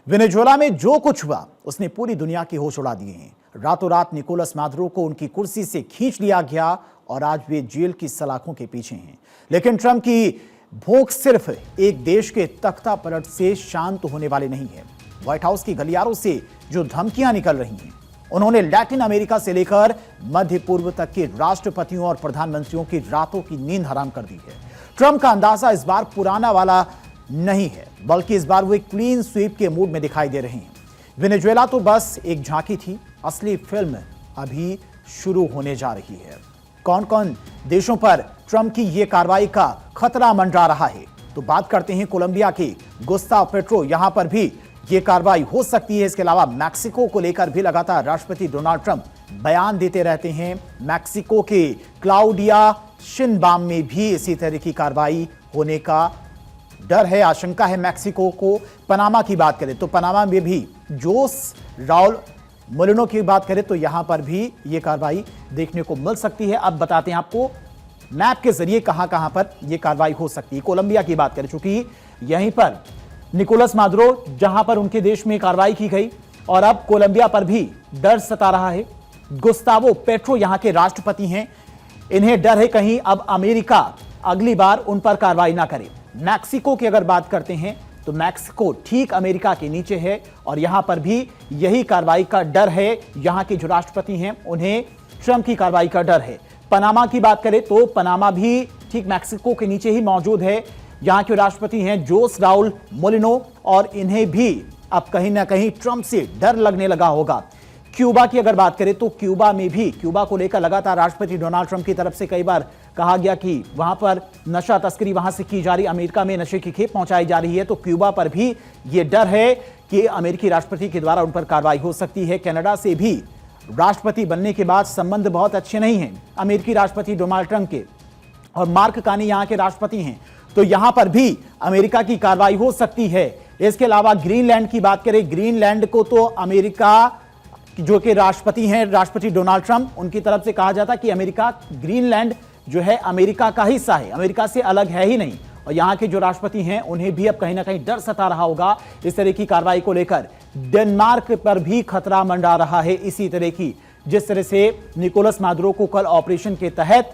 Venezuela में जो कुछ हुआ उसने पूरी दुनिया के होश उड़ा दिए हैं। रातों रात निकोलस मादुरो को उनकी कुर्सी से खींच लिया गया और आज वे जेल की सलाखों के पीछे हैं। लेकिन ट्रंप की भूख सिर्फ एक देश के तख्ता पलट से शांत होने वाली नहीं है। व्हाइट हाउस की गलियारों से जो धमकियां निकल रही हैं, उन्होंने लैटिन अमेरिका से लेकर मध्य पूर्व तक के राष्ट्रपतियों और प्रधानमंत्रियों की रातों की नींद हराम कर दी है। ट्रंप का अंदाजा इस बार पुराना वाला नहीं है, बल्कि इस बार वे क्लीन स्वीप के मूड में दिखाई दे रहे हैं। वेनेजुएला तो बस एक झांकी थी, असली फिल्म अभी शुरू होने जा रही है। कौन कौन देशों पर ट्रंप की यह कार्रवाई का खतरा मंडरा रहा है, तो बात करते हैं कोलंबिया के गुस्ताव पेट्रो। यहां पर भी यह कार्रवाई हो सकती है। इसके अलावा मैक्सिको को लेकर भी लगातार राष्ट्रपति डोनाल्ड ट्रंप बयान देते रहते हैं। मैक्सिको के क्लाउडिया शिनबाम में भी इसी तरह की कार्रवाई होने का डर है, आशंका है मैक्सिको को। पनामा की बात करें तो पनामा में भी जोस राउल मोलिनो की बात करें तो यहां पर भी यह कार्रवाई देखने को मिल सकती है। अब बताते हैं आपको मैप के जरिए कहां कहां पर यह कार्रवाई हो सकती है। कोलंबिया की बात करें, चूंकि यहीं पर निकोलस मादुरो जहां पर उनके देश में कार्रवाई की गई और अब कोलंबिया पर भी डर सता रहा है। गुस्तावो पेट्रो यहां के राष्ट्रपति हैं, इन्हें डर है कहीं अब अमेरिका अगली बार उन पर कार्रवाई ना करे। मैक्सिको की अगर बात करते हैं तो मैक्सिको ठीक अमेरिका के नीचे है और यहां पर भी यही कार्रवाई का डर है। यहां के जो राष्ट्रपति हैं उन्हें ट्रंप की कार्रवाई का डर है। पनामा की बात करें तो पनामा भी ठीक मैक्सिको के नीचे ही मौजूद है। यहां के राष्ट्रपति हैं जोस राउल मोलिनो और इन्हें भी अब कहीं ना कहीं ट्रंप से डर लगने लगा होगा। क्यूबा की अगर बात करें तो क्यूबा में भी क्यूबा को लेकर लगातार राष्ट्रपति डोनाल्ड ट्रंप की तरफ से कई बार कहा गया कि वहां पर नशा तस्करी वहां से की जा रही, अमेरिका में नशे की खेप पहुंचाई जा रही है। तो क्यूबा पर भी यह डर है कि अमेरिकी राष्ट्रपति के द्वारा उन पर कार्रवाई हो सकती है। कनाडा से भी राष्ट्रपति बनने के बाद संबंध बहुत अच्छे नहीं हैं अमेरिकी राष्ट्रपति डोनाल्ड ट्रंप के, और मार्क कार्नी यहां के राष्ट्रपति हैं, तो यहां पर भी अमेरिका की कार्रवाई हो सकती है। इसके अलावा ग्रीनलैंड की बात करें, ग्रीनलैंड को तो अमेरिका जो कि राष्ट्रपति हैं राष्ट्रपति डोनाल्ड ट्रंप, उनकी तरफ से कहा जाता कि अमेरिका ग्रीनलैंड जो है अमेरिका का हिस्सा है, अमेरिका से अलग है ही नहीं। और यहां के जो राष्ट्रपति हैं उन्हें भी अब कहीं ना कहीं डर सता रहा होगा इस तरह की कार्रवाई को लेकर। डेनमार्क पर भी खतरा मंडरा रहा है इसी तरह की, जिस तरह से निकोलस मादुरो को कल ऑपरेशन के तहत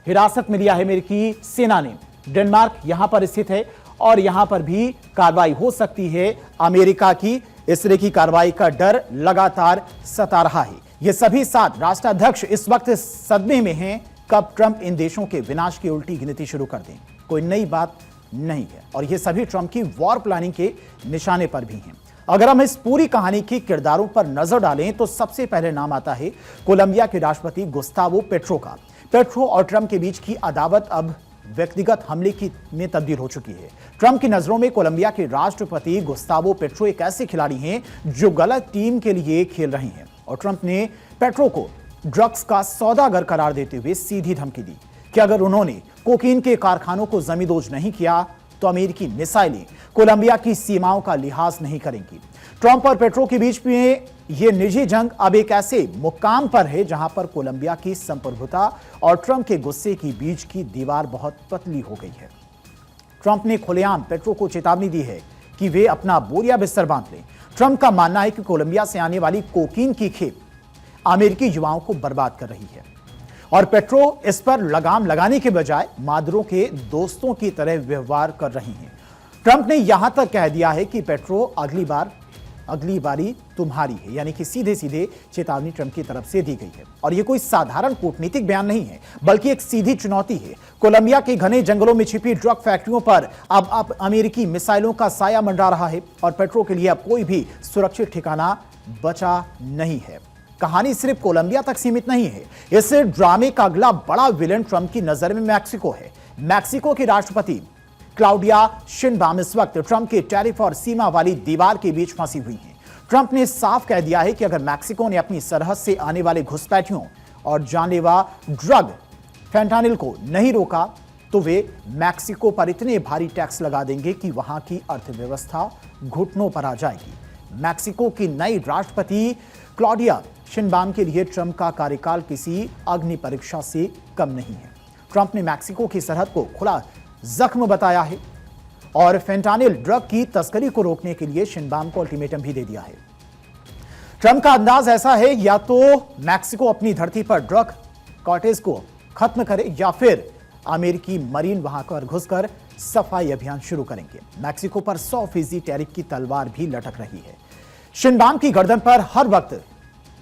हिरासत में लिया है अमेरिकी सेना ने। डेनमार्क यहां पर स्थित है और यहां पर भी कार्रवाई हो सकती है अमेरिका की। इस तरह की कार्रवाई का डर लगातार सता रहा है। ये सभी 7 राष्ट्राध्यक्ष इस वक्त सदमे में हैं कब ट्रंप इन देशों के विनाश की उल्टी गिनती शुरू कर दें। कोई नई बात नहीं है और ये सभी ट्रंप की वॉर प्लानिंग के निशाने पर भी हैं। अगर हम इस पूरी कहानी के किरदारों पर नजर डालें तो सबसे पहले नाम आता है कोलंबिया के राष्ट्रपति गुस्तावो पेट्रो का। पेट्रो और ट्रंप के बीच की अदावत अब व्यक्तिगत हमले की में तब्दील हो चुकी है। ट्रंप की नजरों में कोलंबिया के राष्ट्रपति गुस्तावो पेट्रो एक ऐसे खिलाड़ी हैं जो गलत टीम के लिए खेल रहे हैं, और ट्रंप ने पेट्रो को ड्रग्स का सौदागर करार देते हुए सीधी धमकी दी कि अगर उन्होंने कोकीन के कारखानों को जमींदोज नहीं किया तो अमेरिकी मिसाइलें कोलंबिया की सीमाओं का लिहाज नहीं करेंगी। ट्रंप और पेट्रो के बीच में यह निजी जंग अब एक ऐसे मुकाम पर है जहां पर कोलंबिया की संप्रभुता और ट्रंप के गुस्से के बीच की दीवार बहुत पतली हो गई है। ट्रंप ने खुलेआम पेट्रो को चेतावनी दी है कि वे अपना बोरिया बिस्तर बांध लें। ट्रंप का मानना है कि कोलंबिया से आने वाली कोकीन की खेप अमेरिकी युवाओं को बर्बाद कर रही है और पेट्रो इस पर लगाम लगाने के बजाय मादुरो के दोस्तों की तरह व्यवहार कर रही हैं। ट्रंप ने यहां तक कह दिया है कि पेट्रो अगली बारी तुम्हारी है, यानी कि सीधे सीधे चेतावनी ट्रंप की तरफ से दी गई है। और यह कोई साधारण कूटनीतिक बयान नहीं है, बल्कि एक सीधी चुनौती है। कोलंबिया के घने जंगलों में छिपी ड्रग फैक्ट्रियों पर अब अमेरिकी मिसाइलों का साया मंडरा रहा है और पेट्रो के लिए अब कोई भी सुरक्षित ठिकाना बचा नहीं है। कहानी सिर्फ कोलंबिया तक सीमित नहीं है। इस ड्रामे का अगला बड़ा विलेन ट्रंप की नजर में मैक्सिको है। मैक्सिको की राष्ट्रपति क्लाउडिया शिनबाम इस वक्त ट्रंप के टैरिफ और सीमा वाली दीवार के बीच फंसी हुई हैं। ट्रंप ने साफ कह दिया है कि अगर मैक्सिको ने अपनी सरहद से आने वाले घुसपैठियों और जानलेवा ड्रग फेंटानिल को नहीं रोका तो वे मैक्सिको पर इतने भारी टैक्स लगा देंगे कि वहां की अर्थव्यवस्था घुटनों पर आ जाएगी। मैक्सिको की नई राष्ट्रपति क्लाउडिया शिनबाम के लिए ट्रंप का कार्यकाल किसी अग्नि परीक्षा से कम नहीं है। ट्रंप ने मैक्सिको की सरहद को खुला जख्म बताया है और फेंटानिल ड्रग की तस्करी को रोकने के लिए शिनबाम को अल्टीमेटम भी दे दिया है। ट्रंप का अंदाज ऐसा है, या तो मैक्सिको अपनी धरती पर ड्रग कार्टेल्स को खत्म करे या फिर अमेरिकी मरीन वहां पर घुसकर सफाई अभियान शुरू करेंगे। मैक्सिको पर 100% टैरिफ की तलवार भी लटक रही है। शिनबाम की गर्दन पर हर वक्त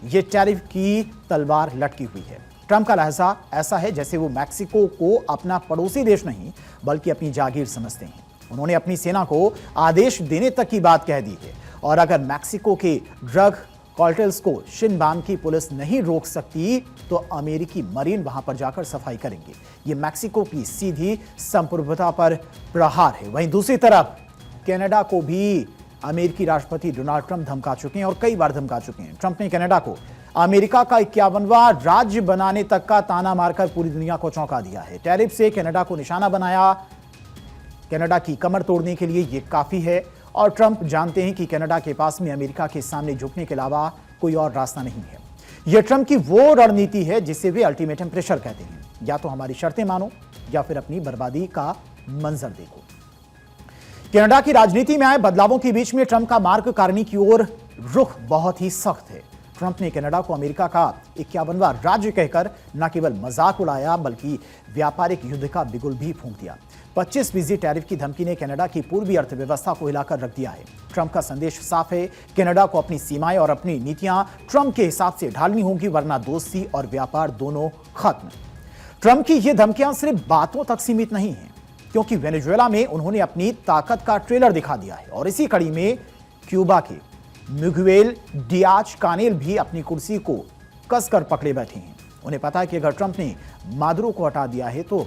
यह टैरिफ की तलवार लटकी हुई है। ट्रंप का लहजा ऐसा है जैसे वो मैक्सिको को अपना पड़ोसी देश नहीं बल्कि अपनी जागीर समझते हैं। उन्होंने अपनी सेना को आदेश देने तक की बात कह दी है, और अगर मैक्सिको के ड्रग कार्टेल्स को शिनबाम की पुलिस नहीं रोक सकती तो अमेरिकी मरीन वहां पर जाकर सफाई करेंगे। यह मैक्सिको की सीधी संप्रभुता पर प्रहार है। वहीं दूसरी तरफ कनाडा को भी अमेरिकी राष्ट्रपति डोनाल्ड ट्रंप धमका चुके हैं, और कई बार धमका चुके हैं। ट्रंप ने कनाडा को अमेरिका का 51वां राज्य बनाने तक का ताना मारकर पूरी दुनिया को चौंका दिया है। टैरिफ से कनाडा को निशाना बनाया। कनाडा की कमर तोड़ने के लिए यह काफी है, और ट्रंप जानते हैं कि कनाडा के पास में अमेरिका के सामने झुकने के अलावा कोई और रास्ता नहीं है। यह ट्रंप की वो रणनीति है जिसे वे अल्टीमेटम प्रेशर कहते हैं, या तो हमारी शर्तें मानो या फिर अपनी बर्बादी का मंजर देखो। कनाडा की राजनीति में आए बदलावों के बीच में ट्रंप का मार्ग कारणी की ओर रुख बहुत ही सख्त है। ट्रंप ने कनाडा को अमेरिका का 51वां राज्य कहकर न केवल मजाक उड़ाया बल्कि व्यापारिक युद्ध का बिगुल भी फूंक दिया। 25% टैरिफ की धमकी ने कनाडा की पूर्वी अर्थव्यवस्था को हिलाकर रख दिया है। ट्रंप का संदेश साफ है, कनाडा को अपनी सीमाएं और अपनी नीतियां ट्रंप के हिसाब से ढालनी होंगी, वरना दोस्ती और व्यापार दोनों खत्म। ट्रंप की ये धमकियां सिर्फ बातों तक सीमित नहीं है, क्योंकि वेनेजुएला में उन्होंने अपनी ताकत का ट्रेलर दिखा दिया है, और इसी कड़ी में क्यूबा के मिगुएल डियाज कानेल भी अपनी कुर्सी को कसकर पकड़े बैठे हैं। उन्हें पता है कि अगर ट्रंप ने मादुरो को हटा दिया है तो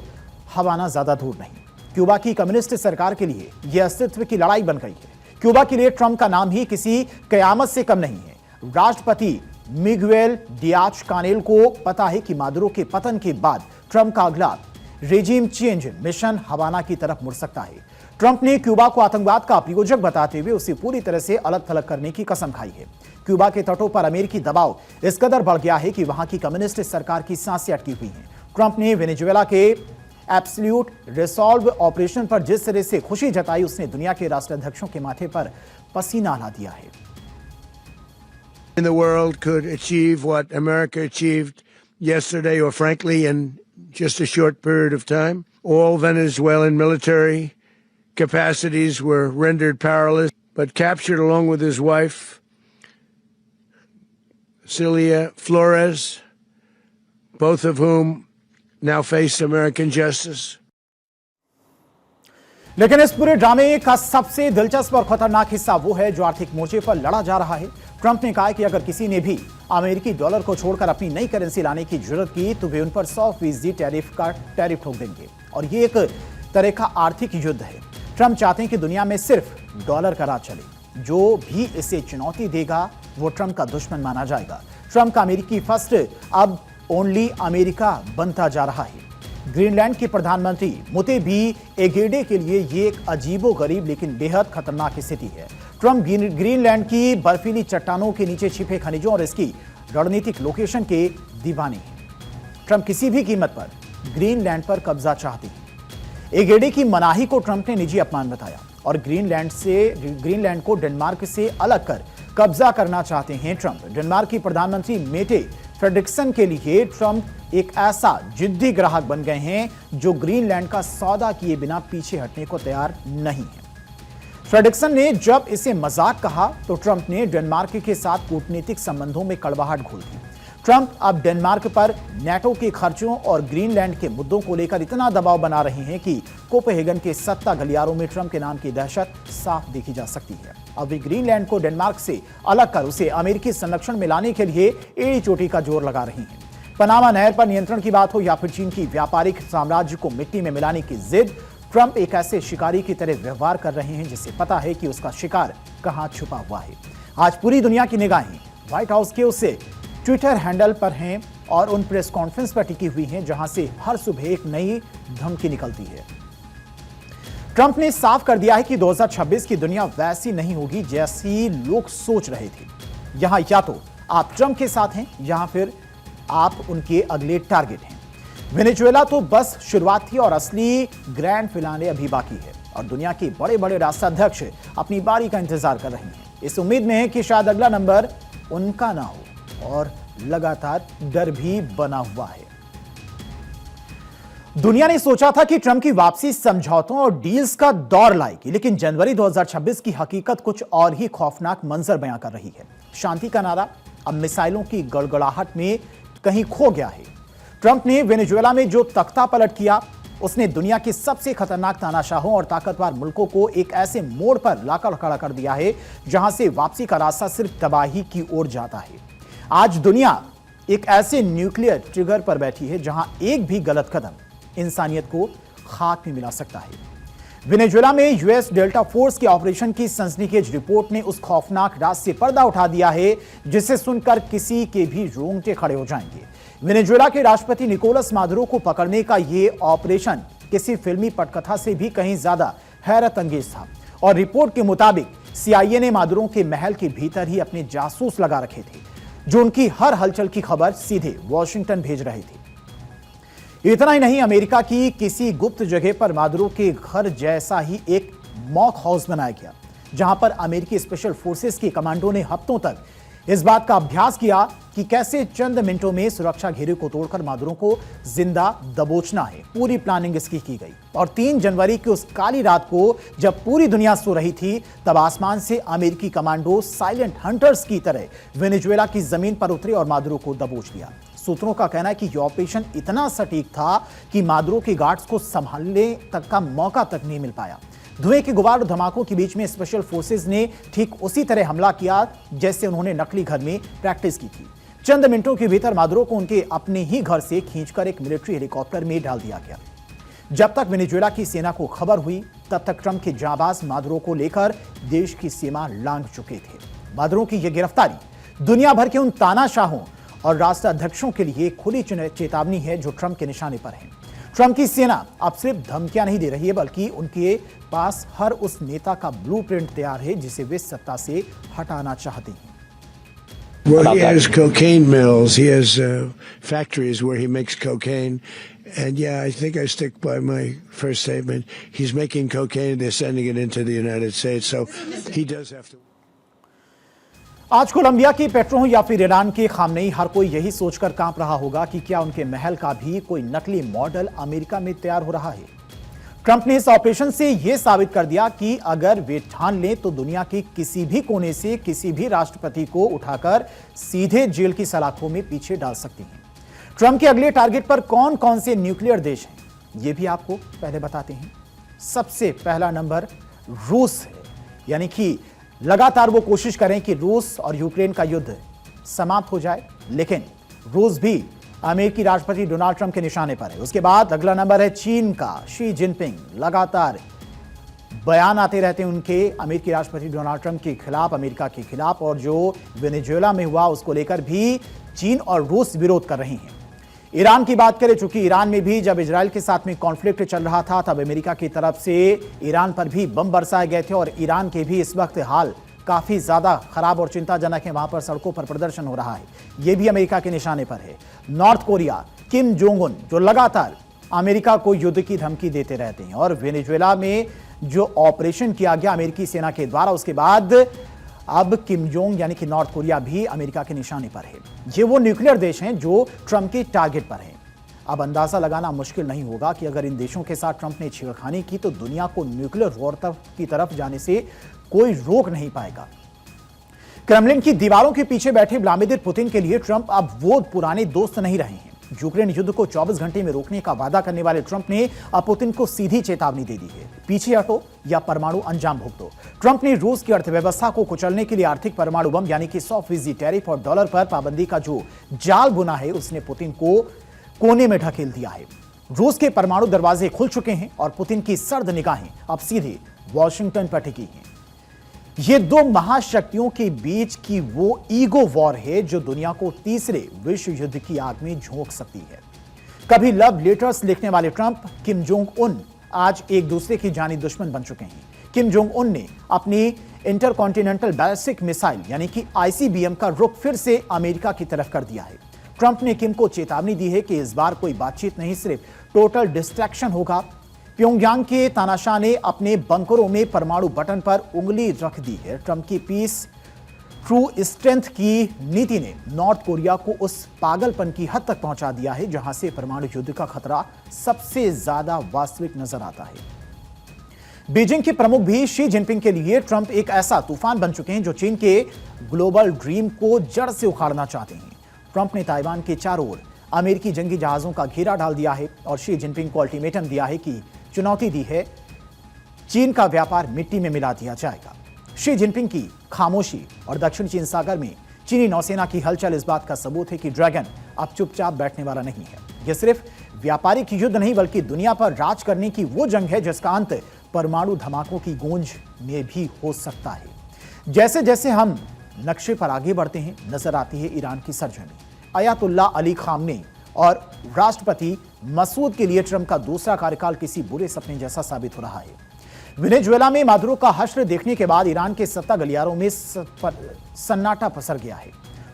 हवाना ज्यादा दूर नहीं। क्यूबा की कम्युनिस्ट सरकार के लिए यह अस्तित्व की लड़ाई बन गई है। क्यूबा के लिए ट्रंप का नाम ही किसी कयामत से कम नहीं है। राष्ट्रपति मिगुएल डियाज कानेल को पता है कि मादुरो के पतन के बाद ट्रंप का अगला रेजिम चेंज मिशन हवाना की तरफ मुड़ सकता है। ट्रंप ने क्यूबा को आतंकवाद का प्रायोजक बताते हुए उसे पूरी तरह से अलग थलग करने की कसम खाई है। क्यूबा के तटों पर अमेरिकी दबाव इस कदर बढ़ गया है कि वहां की कम्युनिस्ट सरकार की सांसें अटकी हुई हैं। ट्रंप ने वेनेजुएला के एब्सोल्यूट रिसॉल्व ऑपरेशन पर जिस तरह से खुशी जताई, उसने दुनिया के राष्ट्राध्यक्षों के माथे पर पसीना ला दिया है। In the world could achieve what America achieved yesterday, or frankly in just a short period of time. All Venezuelan military capacities were rendered powerless, but captured along with his wife, Celia Flores, both of whom now face American justice. लेकिन इस पूरे ड्रामे का सबसे दिलचस्प और खतरनाक हिस्सा वो है जो आर्थिक मोर्चे पर लड़ा जा रहा है। ट्रंप ने कहा कि अगर किसी ने भी अमेरिकी डॉलर को छोड़कर अपनी नई करेंसी लाने की जरूरत की तो वे उन पर 100% टैरिफ ठोक देंगे, और ये एक तरह का आर्थिक युद्ध है। ट्रंप चाहते हैं कि दुनिया में सिर्फ डॉलर का राज चले। जो भी इसे चुनौती देगा वो ट्रंप का दुश्मन माना जाएगा। ट्रंप का अमेरिकी फर्स्ट अब ओनली अमेरिका बनता जा रहा है। ग्रीनलैंड के प्रधानमंत्री मुतेबी एगेडे के लिए ये एक अजीबोगरीब लेकिन बेहद खतरनाक स्थिति है। ट्रंप ग्रीनलैंड की बर्फीली चट्टानों के नीचे छिपे खनिजों और इसकी रणनीतिक लोकेशन के दीवाने हैं। ट्रंप किसी भी कीमत पर ग्रीनलैंड पर कब्जा चाहते हैं। एगेडे की मनाही को ट्रंप ने निजी अपमान बताया, और ग्रीनलैंड को डेनमार्क से अलग कर कब्जा करना चाहते हैं ट्रंप। डेनमार्क की प्रधानमंत्री मेटे फ्रेडरिक्सन के लिए ट्रंप एक ऐसा जिद्दी ग्राहक बन गए हैं जो ग्रीनलैंड का सौदा किए बिना पीछे हटने को तैयार नहीं है। फ्रेडरिक्सन ने जब इसे मजाक कहा तो ट्रंप ने डेनमार्क के साथ कूटनीतिक संबंधों में कड़वाहट घोल दी। ट्रंप अब डेनमार्क पर नेटो के खर्चों और ग्रीनलैंड के मुद्दों को लेकर इतना दबाव बना रहे हैं कि कोपेनहेगन के सत्ता गलियारों में ट्रंप के नाम की दहशत साफ देखी जा सकती है। अब वे ग्रीनलैंड को डेनमार्क से अलग कर उसे अमेरिकी संरक्षण में लाने के लिए एड़ी चोटी का जोर लगा रही हैं। पनामा नहर पर नियंत्रण की बात हो या फिर चीन की व्यापारिक साम्राज्य को मिट्टी में मिलाने की जिद, ट्रंप एक ऐसे शिकारी की तरह व्यवहार कर रहे हैं जिसे पता है कि उसका शिकार कहां छुपा हुआ है। आज पूरी दुनिया की निगाहें व्हाइट हाउस के उससे ट्विटर हैंडल पर हैं और उन प्रेस कॉन्फ्रेंस पर टिकी हुई हैं जहां से हर सुबह एक नई धमकी निकलती है। ट्रंप ने साफ कर दिया है कि 2026 की दुनिया वैसी नहीं होगी जैसी लोग सोच रहे थे। यहां या तो आप ट्रंप के साथ हैं या फिर आप उनके अगले टारगेट हैं। वेनेजुएला तो बस शुरुआत थी और असली ग्रैंड फिनाले अभी बाकी है। और दुनिया के बड़े बड़े राष्ट्राध्यक्ष अपनी बारी का इंतजार कर रहे हैं, इस उम्मीद में है कि शायद अगला नंबर उनका ना हो, और लगातार डर भी बना हुआ है। दुनिया ने सोचा था कि ट्रंप की वापसी समझौतों और डील्स का दौर लाएगी, लेकिन जनवरी 2026 की हकीकत कुछ और ही खौफनाक मंजर बयां कर रही है। शांति का नारा अब मिसाइलों की गड़गड़ाहट में कहीं खो गया है। ट्रंप ने वेनेजुएला में जो तख्ता पलट किया, उसने दुनिया के सबसे खतरनाक तानाशाहों और ताकतवर मुल्कों को एक ऐसे मोड़ पर लाकर खड़ा कर दिया है जहां से वापसी का रास्ता सिर्फ तबाही की ओर जाता है। आज दुनिया एक ऐसे न्यूक्लियर ट्रिगर पर बैठी है जहां एक भी गलत कदम इंसानियत को खाक में मिला सकता है। वेनेजुएला में यूएस डेल्टा फोर्स के ऑपरेशन की सनसनीखेज रिपोर्ट ने उस खौफनाक राज से पर्दा उठा दिया है जिसे सुनकर किसी के भी रोंगटे खड़े हो जाएंगे। वेनेजुएला के राष्ट्रपति निकोलस मादुरो को पकड़ने का यह ऑपरेशन किसी फिल्मी पटकथा से भी कहीं ज्यादा हैरत अंगेज था, और रिपोर्ट के मुताबिक सीआईए ने मादुरो के महल के भीतर ही अपने जासूस लगा रखे थे जो उनकी हर हलचल की खबर सीधे वॉशिंगटन भेज रहे थे। इतना ही नहीं, अमेरिका की किसी गुप्त जगह पर मादुरो के घर जैसा ही एक मॉक हाउस बनाया गया जहां पर अमेरिकी स्पेशल फोर्सेस के कमांडो ने हफ्तों तक इस बात का अभ्यास किया कि कैसे चंद मिनटों में सुरक्षा घेरे को तोड़कर मादुरो को जिंदा दबोचना है। पूरी प्लानिंग इसकी की गई, और 3 जनवरी की उस काली रात को जब पूरी दुनिया सो रही थी, तब आसमान से अमेरिकी कमांडो साइलेंट हंटर्स की तरह वेनेजुएला की जमीन पर उतरे और मादुरो को दबोच लिया। सूत्रों का कहना है कि यह ऑपरेशन इतना सटीक था कि मादुरो के गार्ड्स को संभालने तक का मौका तक नहीं मिल पाया। धुएं के गुबार और धमाकों के बीच में स्पेशल फोर्सेस ने ठीक उसी तरह हमला किया जैसे उन्होंने नकली घर में प्रैक्टिस की थी। चंद मिनटों के भीतर मादुरो को उनके अपने ही घर से खींचकर एक मिलिट्री हेलीकॉप्टर में डाल दिया गया। जब तक वेनेजुएला की सेना को खबर हुई, तब तक ट्रंप के जाबाज मादुरो को लेकर देश की सीमा लांघ चुके थे। मादुरो की यह गिरफ्तारी दुनिया भर के उन तानाशाहों और राष्ट्राध्यक्षों के लिए खुली चेतावनी है जो ट्रंप के निशाने पर हैं। ट्रंप की सेना अब सिर्फ धमकियां नहीं दे रही है, बल्कि उनके पास हर उस नेता का ब्लूप्रिंट तैयार है जिसे वे सत्ता से हटाना चाहते हैं। Well, he has cocaine mills. He has factories where he makes cocaine. And yeah, I think I stick by my first statement. He's making cocaine. They're sending it into the United States. So he does have to. आज Colombia की petro या फिर Iran की Khamenei, हर कोई यही सोचकर कांप रहा होगा कि क्या उनके महल का भी कोई नकली मॉडल अमेरिका में तैयार हो रहा है। ट्रंप ने इस ऑपरेशन से यह साबित कर दिया कि अगर वे ठान लें तो दुनिया के किसी भी कोने से किसी भी राष्ट्रपति को उठाकर सीधे जेल की सलाखों में पीछे डाल सकती हैं। ट्रंप के अगले टारगेट पर कौन कौन से न्यूक्लियर देश हैं, यह भी आपको पहले बताते हैं। सबसे पहला नंबर रूस है, यानी कि लगातार वो कोशिश करें कि रूस और यूक्रेन का युद्ध समाप्त हो जाए, लेकिन रूस भी अमेरिकी राष्ट्रपति डोनाल्ड ट्रंप के निशाने पर है। उसके बाद अगला नंबर है चीन का, शी जिनपिंग। लगातार बयान आते रहते हैं उनके अमेरिकी राष्ट्रपति डोनाल्ड ट्रंप के खिलाफ, अमेरिका के खिलाफ, और जो वेनेजुएला में हुआ उसको लेकर भी चीन और रूस विरोध कर रहे हैं। ईरान की बात करें, चूंकि ईरान में भी जब इजराइल के साथ में कॉन्फ्लिक्ट चल रहा था, तब अमेरिका की तरफ से ईरान पर भी बम बरसाए गए थे, और ईरान के भी इस वक्त हाल काफी ज्यादा खराब और चिंताजनक है। वहां पर सड़कों पर प्रदर्शन हो रहा है, यह भी अमेरिका के निशाने पर है। North Korea, Kim Jong Un, जो लगातार अमेरिका को युद्ध की धमकी देते रहते हैं, और वेनेजुएला में जो ऑपरेशन किया गया अमेरिकी सेना के द्वारा, उसके बाद अब किम जोंग यानी कि नॉर्थ कोरिया भी अमेरिका के निशाने पर है। ये वो न्यूक्लियर देश हैं जो ट्रंप के टारगेट पर हैं। अब अंदाजा लगाना मुश्किल नहीं होगा कि अगर इन देशों के साथ ट्रंप ने छेड़खानी की तो दुनिया को न्यूक्लियर वॉर की तरफ जाने से कोई रोक नहीं पाएगा। क्रेमलिन की दीवारों के पीछे बैठे व्लादिमीर पुतिन के लिए ट्रंप अब वो पुराने दोस्त नहीं रहे हैं। यूक्रेन युद्ध को 24 घंटे में रोकने का वादा करने वाले ट्रंप ने अब पुतिन को सीधी चेतावनी दे दी है, पीछे हटो या परमाणु अंजाम भुगतो। ट्रंप ने रूस की अर्थव्यवस्था को कुचलने के लिए आर्थिक परमाणु बम यानी कि 100% टैरिफ और डॉलर पर पाबंदी का जो जाल बुना है, उसने पुतिन को कोने में ढकेल दिया है। रूस के परमाणु दरवाजे खुल चुके हैं और पुतिन की सर्द निगाहें अब सीधे वॉशिंगटन पर टिकी हैं। ये दो महाशक्तियों के बीच की वो ईगो वॉर है जो दुनिया को तीसरे विश्व युद्ध की आग में झोंक सकती है। कभी लव लेटर्स लिखने वाले ट्रंप, किम जोंग उन आज एक दूसरे की जानी दुश्मन बन चुके हैं। किम जोंग उन ने अपनी इंटरकॉन्टिनेंटल बैलिस्टिक मिसाइल यानी कि आईसीबीएम का रुख फिर से अमेरिका की तरफ कर दिया है। ट्रंप ने किम को चेतावनी दी है कि इस बार कोई बातचीत नहीं, सिर्फ टोटल डिस्ट्रैक्शन होगा। प्योंगयांग के तानाशाह ने अपने बंकरों में परमाणु बटन पर उंगली रख दी है। ट्रंप की पीस ट्रू स्ट्रेंथ की नीति ने नॉर्थ कोरिया को उस पागलपन की हद तक पहुंचा दिया है जहां से परमाणु युद्ध का खतरा सबसे ज्यादा वास्तविक नजर आता है। बीजिंग के प्रमुख भी शी जिनपिंग के लिए ट्रंप एक ऐसा तूफान बन चुके हैं जो चीन के ग्लोबल ड्रीम को जड़ से उखाड़ना चाहते हैं। ट्रंप ने ताइवान के चारों ओर अमेरिकी जंगी जहाजों का घेरा डाल दिया है और शी जिनपिंग को अल्टीमेटम दिया है कि चुनौती दी है, चीन का व्यापार मिट्टी में मिला दिया जाएगा। शी जिनपिंग की खामोशी और दक्षिण चीन सागर में चीनी नौसेना की हलचल इस बात का सबूत है कि ड्रैगन अब चुपचाप बैठने वाला नहीं है। यह सिर्फ व्यापारिक युद्ध नहीं बल्कि दुनिया पर राज करने की वो जंग है जिसका अंत परमाणु धमाकों की गूंज में भी हो सकता है। जैसे जैसे हम नक्शे पर आगे बढ़ते हैं नजर आती है ईरान की सरजमी। अयातुल्ला अली खामनेई और राष्ट्रपति मसूद के लिए ट्रंप का दूसरा कार्यकाल किसी बुरे सपने जैसा साबित हो रहा है। वेनेजुएला में मादुरो का हश्र देखने के बाद ईरान के सत्ता गलियारों में सन्नाटा पसर गया है।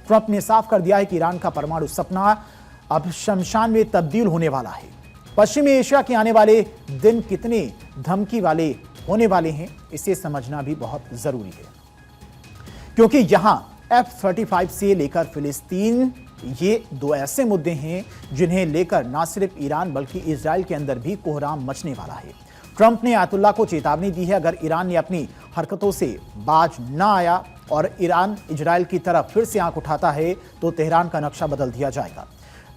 ट्रंप ने साफ कर दिया है कि ईरान का परमाणु सपना अब शमशान में तब्दील होने वाला है। पश्चिमी एशिया के आने वाले दिन कितने धमकी वाले होने वाले हैं इसे समझना भी बहुत जरूरी है, क्योंकि यहां F-35 से लेकर फिलिस्तीन ये दो ऐसे मुद्दे हैं जिन्हें लेकर न सिर्फ ईरान बल्कि इजराइल के अंदर भी कोहराम मचने वाला है। ट्रंप ने आयतुल्ला को चेतावनी दी है, अगर ईरान ने अपनी हरकतों से बाज न आया और ईरान इजराइल की तरफ फिर से आंख उठाता है तो तेहरान का नक्शा बदल दिया जाएगा।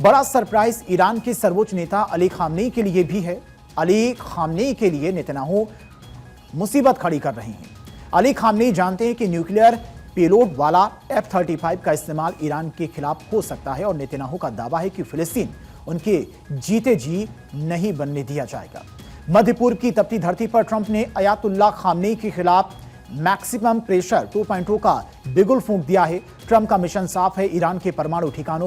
बड़ा सरप्राइज ईरान के सर्वोच्च नेता अली खामनेई के लिए भी है। अली खामनेई के लिए नेतन्याहू मुसीबत खड़ी कर रहे हैं। अली खामनेई जानते हैं कि न्यूक्लियर पेलोड वाला F-35 का इस्तेमाल ईरान के खिलाफ हो सकता है और नेतन्याहू का दावा है कि फिलिस्तीन उनके जीते जी नहीं बनने दिया जाएगा। मध्य पूर्व की तपती धरती पर ट्रंप ने अयातुल्ला खामनेई के खिलाफ मैक्सिमम प्रेशर 2.0 का बिगुल फूंक दिया है। ट्रंप का मिशन साफ है, ईरान के परमाणु ठिकानों